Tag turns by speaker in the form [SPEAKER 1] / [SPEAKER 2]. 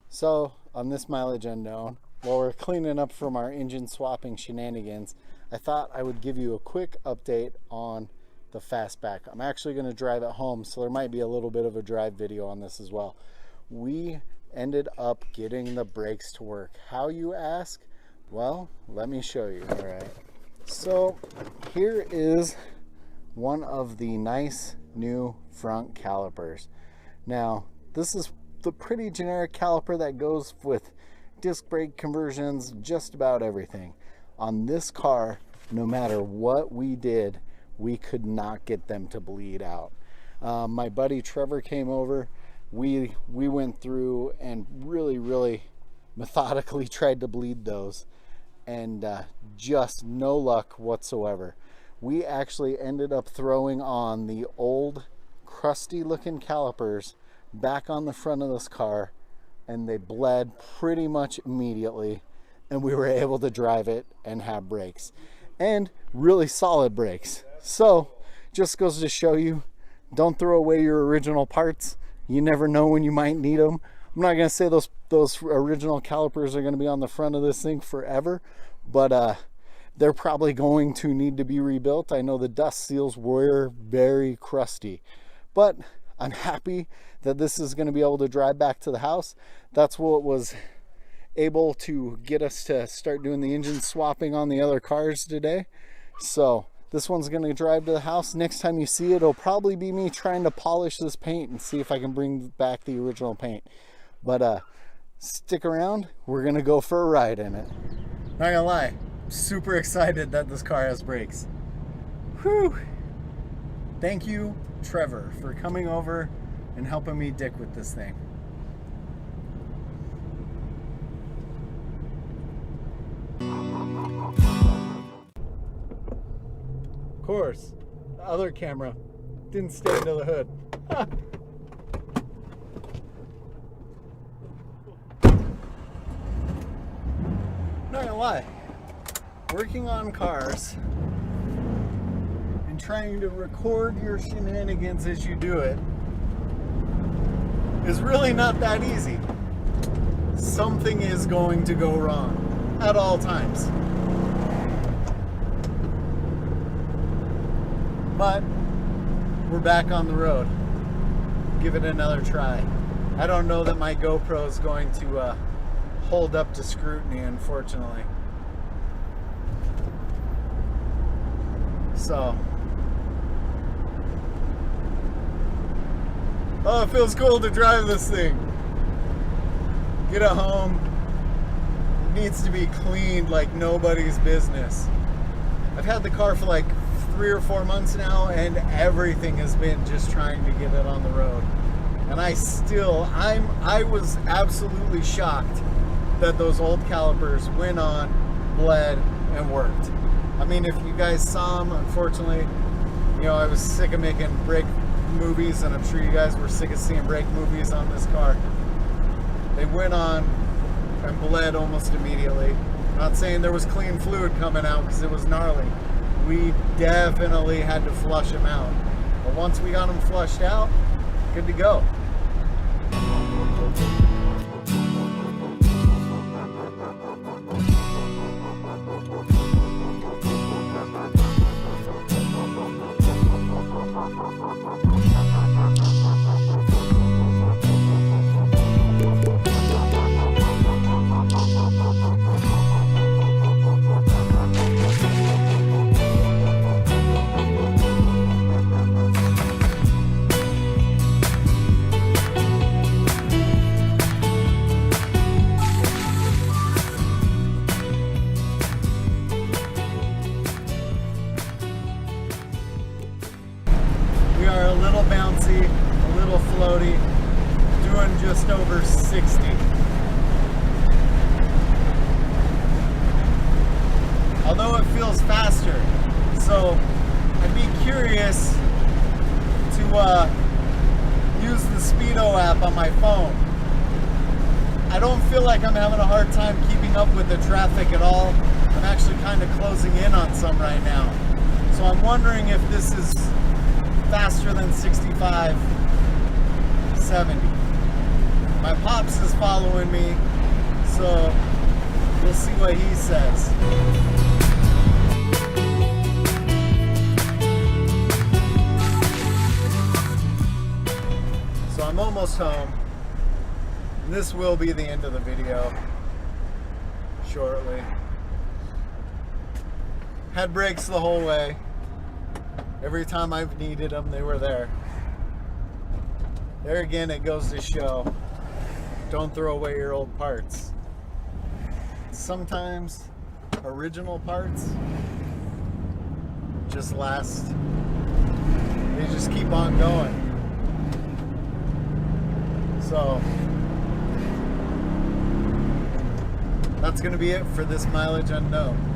[SPEAKER 1] So, on this mileage unknown, while we're cleaning up from our engine swapping shenanigans, I thought I would give you a quick update on the Fastback. I'm actually going to drive it home, so there might be a little bit of a drive video on this as well. We ended up getting the brakes to work. How, you ask? Well, let me show you. All right. So, here is one of the nice new front calipers. Now, this is the pretty generic caliper that goes with disc brake conversions, just about everything. On this car, no matter what we did, we could not get them to bleed out. My buddy Trevor came over. We went through and really methodically tried to bleed those, and just no luck whatsoever. We actually ended up throwing on the old crusty looking calipers back on the front of this car, and they bled pretty much immediately, and we were able to drive it and have brakes, and really solid brakes. So just goes to show you, don't throw away your original parts. You never know when you might need them. I'm not going to say those original calipers are going to be on the front of this thing forever, but they're probably going to need to be rebuilt. I know the dust seals were very crusty, but I'm happy that this is going to be able to drive back to the house. That's what was able to get us to start doing the engine swapping on the other cars today. So this one's going to drive to the house. Next time you see it, it'll probably be me trying to polish this paint and see if I can bring back the original paint. But stick around. We're going to go for a ride in it. Not gonna lie, I'm super excited that this car has brakes. Whew. Thank you, Trevor, for coming over and helping me dick with this thing. Of course, the other camera didn't stay into the hood. Not gonna lie, working on cars and trying to record your shenanigans as you do it is really not that easy. Something is going to go wrong at all times. But we're back on the road. Give it another try. I don't know that my GoPro is going to hold up to scrutiny, unfortunately. So, oh, it feels cool to drive this thing. Get it home. It needs to be cleaned like nobody's business. I've had the car for like 3 or 4 months now, and everything has been just trying to get it on the road. And I was absolutely shocked that those old calipers went on, bled, and worked. I mean, if you guys saw them, unfortunately, you know, I was sick of making brake movies, and I'm sure you guys were sick of seeing brake movies on this car. They went on and bled almost immediately. I'm not saying there was clean fluid coming out, because it was gnarly. We definitely had to flush them out. But once we got them flushed out, good to go. We are a little bouncy, a little floaty, doing just over 60. Although it feels faster, so I'd be curious to use the Speedo app on my phone. I don't feel like I'm having a hard time keeping up with the traffic at all. I'm actually kind of closing in on some right now. So I'm wondering if this is faster than 65, 70. My pops is following me, so we'll see what he says. So I'm almost home. This will be the end of the video shortly. Had brakes the whole way. Every time I've needed them, they were there. There again, it goes to show, don't throw away your old parts. Sometimes original parts just last. They just keep on going. So that's going to be it for this mileage unknown.